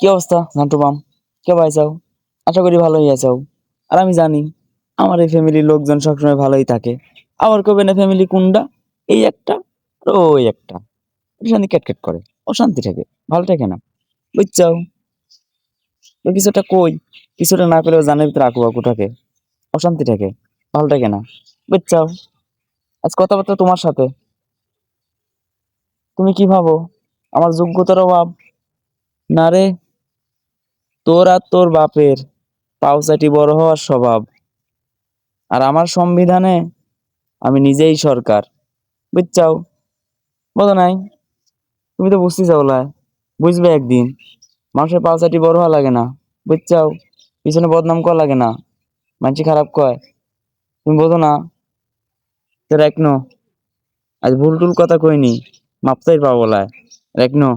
কি অবস্থা নান্টু মাম? কে পাইছাও? আশা করি ভালোই আছাও। আর আমি জানি আমার এই ফ্যামিলির লোকজন সবসময় ভালোই থাকে। আবার কবে না ফ্যামিলি কোনটা? এই একটা আর ওই একটা। শান্তি ক্যাটক্যাট করে, অশান্তি থাকে, ভালো থাকে না, বুঝছাও? তো কিছুটা কই, কিছুটা না করেও জানের ভিতরে আঁকু আঁকু থাকে, অশান্তি থাকে, ভালো থাকে না, বুঝছাও? আজ কথাবার্তা তোমার সাথে, তুমি কি ভাবো আমার যোগ্যতার অভাব? না রে, তোর আর তোর বাপের পাউচাটি বড় হওয়ার স্বভাব। আর আমার সংবিধানে আমি নিজেই সরকার, বুঝছাও? বোঝো নাই? তুমি তো বুঝতে চাও লা, বুঝবে একদিন। মানুষের পাউচাটি বড় হওয়া লাগে না, বুঝছাও? পিছনে বদনাম করা লাগে না, মানুষ খারাপ কয়, তুমি বোঝো না? তো রাখনো, আজ ভুল টুল কথা কইনি, মাপতেই পাবো লা, রাখনো।